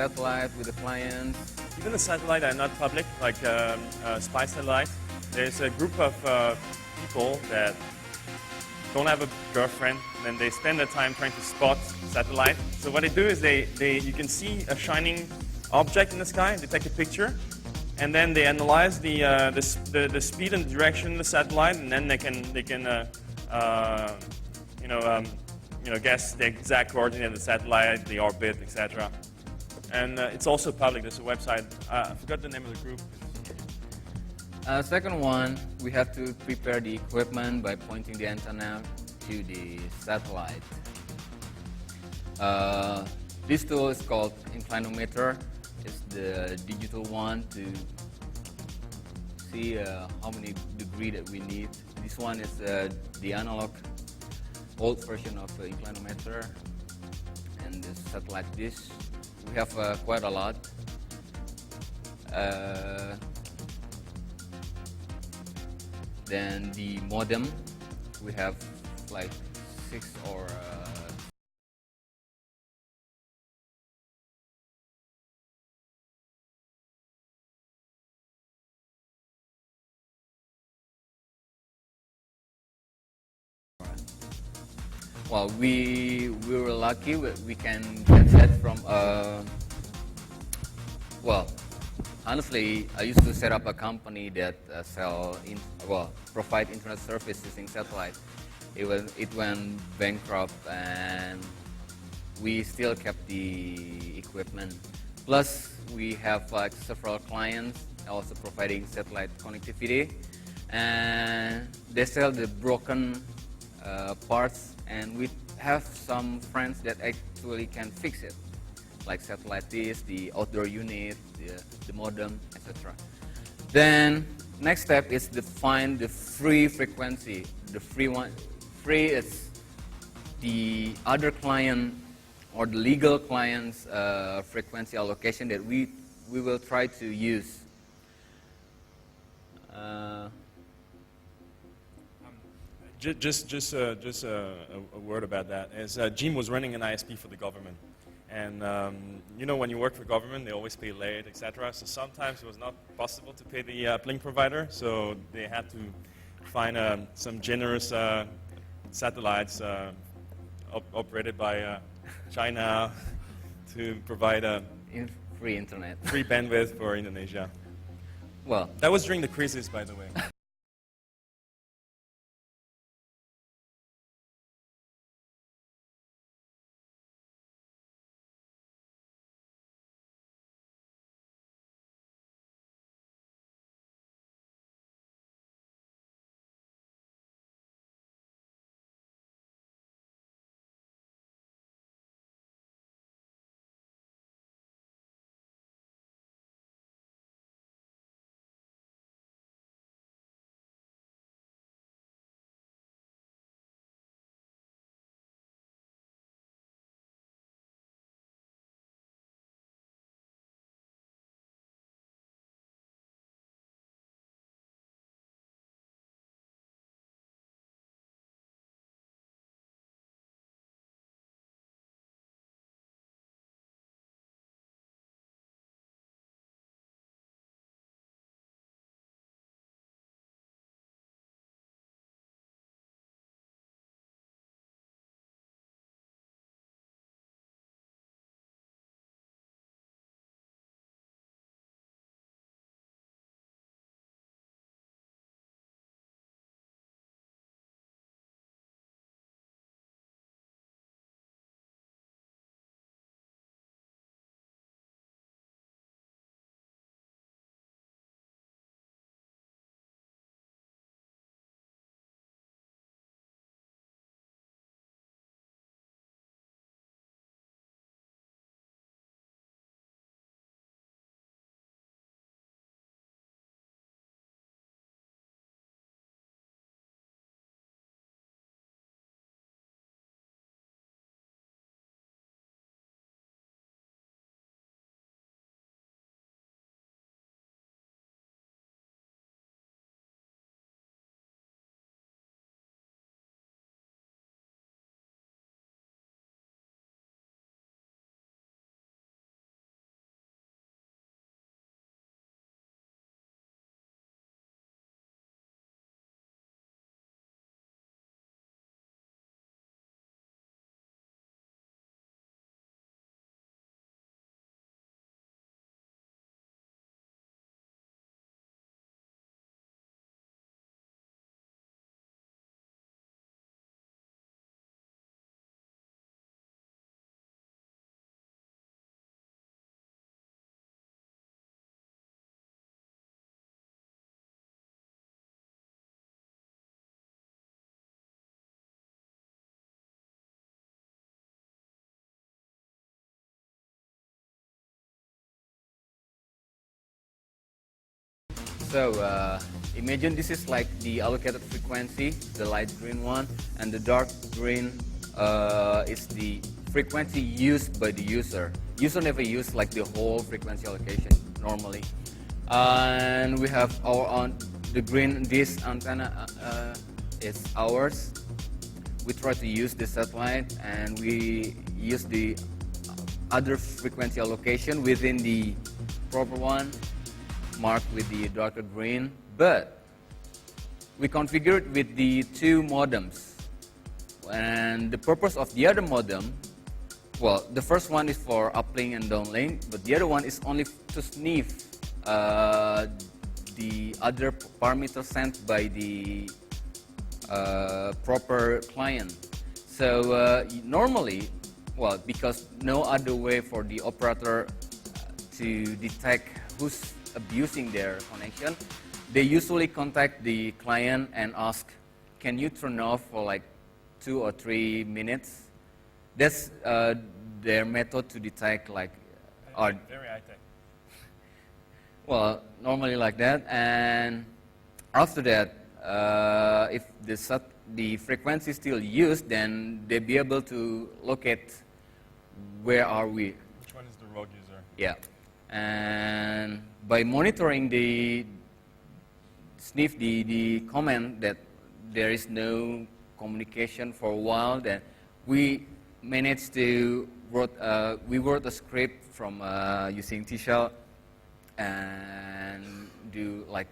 satellite with the clients. Even the satellite are not public, like spy satellite. There's a group of people that don't have a girlfriend, and then they spend their time trying to spot satellite. So what they do is you can see a shining object in the sky, they take a picture, and then they analyze the speed and direction of the satellite, and then they can guess the exact coordinate of the satellite, the orbit, etc. And it's also public. There's a website. I forgot the name of the group. Second one, we have to prepare the equipment by pointing the antenna to the satellite. This tool is called inclinometer. It's the digital one to see how many degrees that we need. This one is the analog old version of the inclinometer, and the satellite dish. We have quite a lot. Then the modem, we have like 6 or well, we were lucky. We can get that from well, honestly, I used to set up a company that provide internet service using satellite. It went bankrupt, and we still kept the equipment. Plus, we have like several clients also providing satellite connectivity, and they sell the broken parts, and we have some friends that actually can fix it, like satellite dish, the outdoor unit, the modem, etc. Then next step is to find the free frequency. The free is the other client or the legal client's frequency allocation that we will try to use. Just a word about that. As Jim was running an ISP for the government, and when you work for government, they always pay late, etc. So sometimes it was not possible to pay the uplink provider, so they had to find some generous satellites operated by China to provide free internet, free bandwidth for Indonesia. Well, that was during the crisis, by the way. So imagine this is like the allocated frequency, the light green one, and the dark green is the frequency used by the user. User never use like the whole frequency allocation normally. And we have our own, the green, this antenna is ours. We try to use the satellite and we use the other frequency allocation within the proper one, marked with the darker green, but we configure it with the two modems. And the purpose of the other modem, well, the first one is for uplink and downlink, but the other one is only to sniff the other parameters sent by the proper client. So normally, well, because no other way for the operator to detect who's abusing their connection, they usually contact the client and ask, can you turn off for like 2 or 3 minutes? That's their method to detect like... Very high-tech. Well, normally like that, and after that, if the frequency is still used, then they'll be able to locate where are we. Which one is the rogue user? Yeah, and by monitoring the sniff the comment that there is no communication for a while, then we managed to wrote a script from using T-shell and do like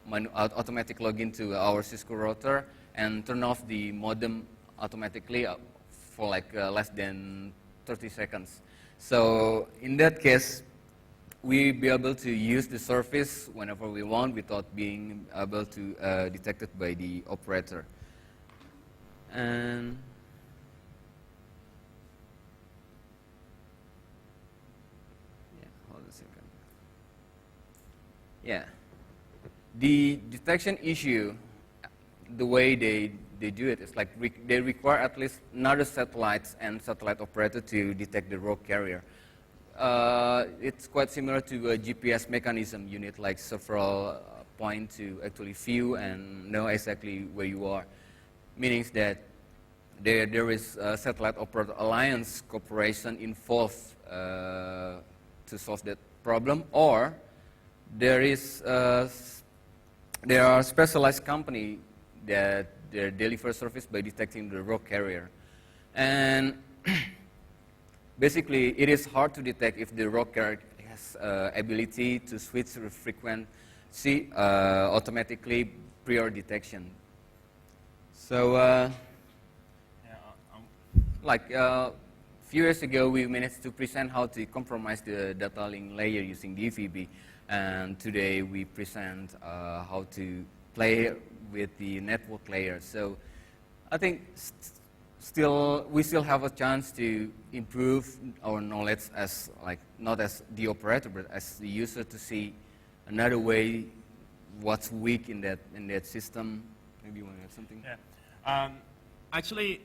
automatic login to our Cisco router and turn off the modem automatically for like less than 30 seconds. So in that case, we be able to use the service whenever we want without being able to detect it by the operator. And yeah, hold a second. Yeah, the detection issue, the way they do it is like they require at least another satellites and satellite operator to detect the rogue carrier. It's quite similar to a GPS mechanism. You need like several points to actually view and know exactly where you are. Meaning that there is a satellite operator alliance cooperation involved to solve that problem, or there are specialized company that they deliver service by detecting the rogue carrier. And basically, it is hard to detect if the rogue carrier has ability to switch the frequency automatically prior detection. So, like a few years ago, we managed to present how to compromise the data link layer using DETEKTIF, and today we present how to play with the network layer. So, I think we still have a chance to improve our knowledge as like not as the operator but as the user to see another way what's weak in that system. Maybe you want to add something? Yeah. Actually,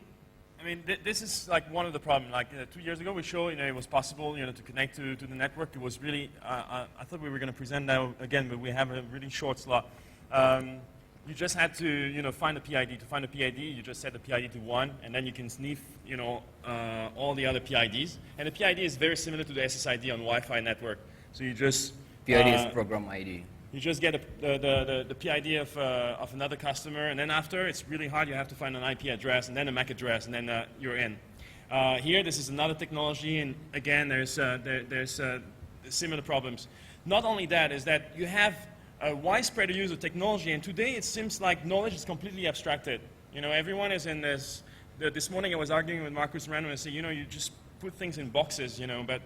I mean this is like one of the problems. Like 2 years ago, we showed it was possible to connect to the network. It was really I thought we were going to present now again, but we have a really short slot. You just had to, find a PID. To find a PID, you just set the PID to 1, and then you can sniff, all the other PIDs. And the PID is very similar to the SSID on Wi-Fi network. So you just PID is program ID. You just get the PID of another customer, and then after it's really hard. You have to find an IP address, and then a MAC address, and then you're in. Here, this is another technology, and again, there's similar problems. Not only that, is that you have a widespread use of technology, and today it seems like knowledge is completely abstracted. Everyone is in this. This morning I was arguing with Marcus Random and say, you just put things in boxes, but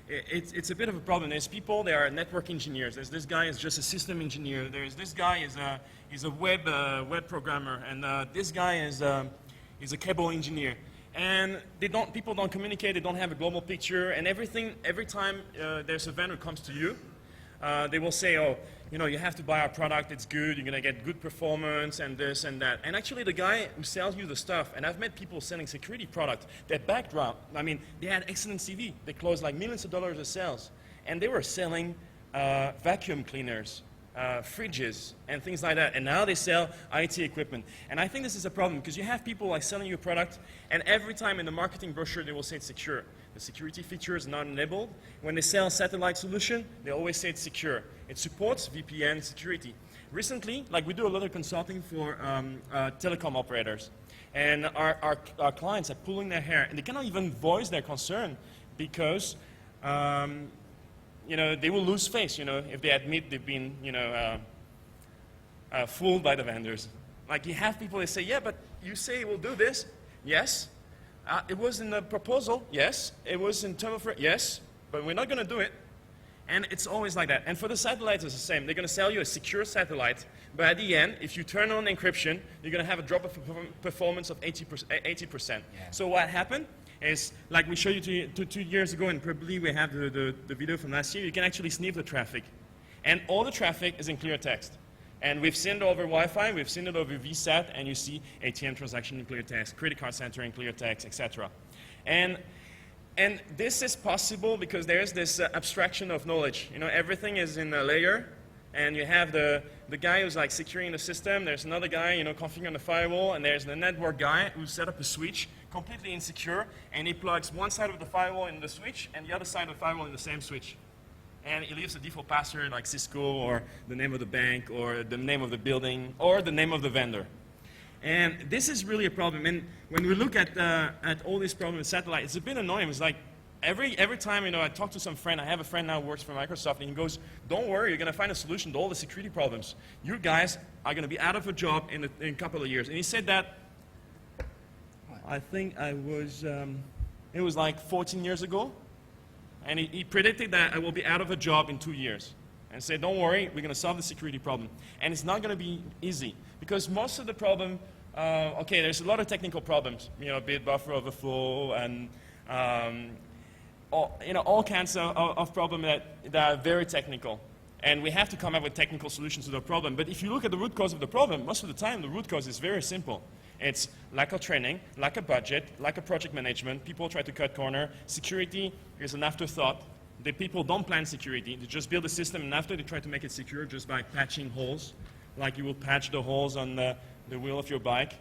it's a bit of a problem. There's people, they are network engineers. There's this guy is just a system engineer. There's this guy is a web programmer, and this guy is a cable engineer. And people don't communicate. They don't have a global picture. And every time there's a vendor who comes to you, they will say, oh, you have to buy our product, it's good, you're going to get good performance and this and that. And actually the guy who sells you the stuff, and I've met people selling security products, their background, I mean, they had excellent CV. They closed like millions of dollars of sales. And they were selling vacuum cleaners. fridges and things like that. And now they sell IT equipment. And I think this is a problem because you have people like selling you a product, and every time in the marketing brochure they will say it's secure. The security feature is not enabled. When they sell a satellite solution, they always say it's secure. It supports VPN security. Recently, like we do a lot of consulting for telecom operators. And our clients are pulling their hair, and they cannot even voice their concern because you know, they will lose face, you know, if they admit they've been, you know, fooled by the vendors. Like you have people that say, yeah, but you say it will do this. Yes. It was in the proposal. Yes. It was in terms of, yes, but we're not going to do it. And it's always like that. And for the satellites, it's the same. They're going to sell you a secure satellite, but at the end, if you turn on encryption, you're going to have a drop of performance of 80%. Yeah. So what happened is, like we showed you 2 years ago, and probably we have the video from last year, you can actually sniff the traffic. And all the traffic is in clear text. And we've seen it over Wi-Fi, we've seen it over VSAT, and you see ATM transaction in clear text, credit card center in clear text, etc. And this is possible because there's this abstraction of knowledge. You know, everything is in a layer, and you have the guy who's like securing the system, there's another guy, you know, configuring the firewall, and there's the network guy who set up a switch, completely insecure, and he plugs one side of the firewall in the switch and the other side of the firewall in the same switch. And he leaves a default password like Cisco or the name of the bank or the name of the building or the name of the vendor. And this is really a problem. And when we look at all these problems with satellite, it's a bit annoying. It's like every time, you know, I talk to some friend, I have a friend now who works for Microsoft, and he goes, don't worry, you're going to find a solution to all the security problems. You guys are going to be out of a job in a couple of years. And he said that, I think it was like 14 years ago. And he predicted that I will be out of a job in 2 years. And said, don't worry, we're going to solve the security problem. And it's not going to be easy. Because most of the problem, okay, there's a lot of technical problems. You know, bit buffer overflow and all kinds of problems that are very technical. And we have to come up with technical solutions to the problem. But if you look at the root cause of the problem, most of the time the root cause is very simple. It's lack of training, lack of budget, lack of project management. People try to cut corner. Security is an afterthought. The people don't plan security. They just build a system, and after they try to make it secure just by patching holes, like you will patch the holes on the wheel of your bike.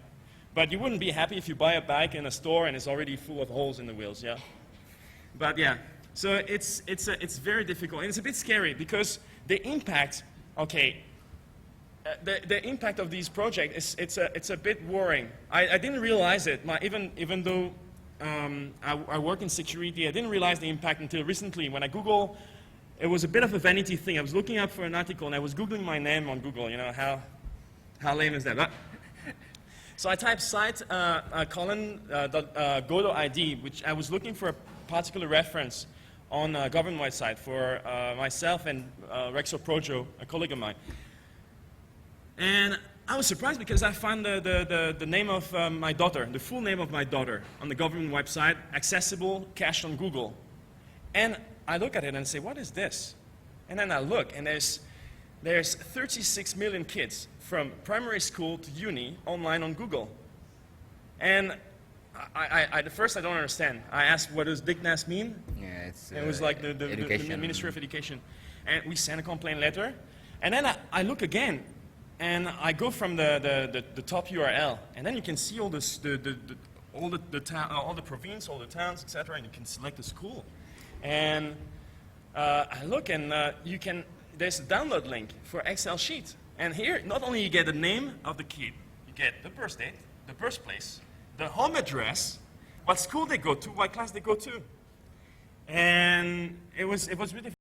But you wouldn't be happy if you buy a bike in a store and it's already full of holes in the wheels, yeah? But yeah, so it's very difficult, and it's a bit scary because the impact, okay, the impact of these projects, it's a bit worrying. I didn't realize it, even though I work in security, I didn't realize the impact until recently. When I Google, it was a bit of a vanity thing. I was looking up for an article, and I was Googling my name on Google. You know, how lame is that? So I typed site colon.go.id, which I was looking for a particular reference on a government website for myself and Rexo Projo, a colleague of mine. And I was surprised because I found the name of my daughter, the full name of my daughter, on the government website, accessible, cached on Google. And I look at it and say, what is this? And then I look, and there's 36 million kids from primary school to uni online on Google. And at first I don't understand. I asked, what does DIGNAS mean? Yeah, it's it was like the Ministry of Education. And we sent a complaint letter. And then I look again. And I go from the top URL, and then you can see all this, all the province, all the towns, etc. And you can select the school. And I look, and there's a download link for Excel sheet. And here, not only you get the name of the kid, you get the birth date, the birthplace, the home address, what school they go to, what class they go to, and it was really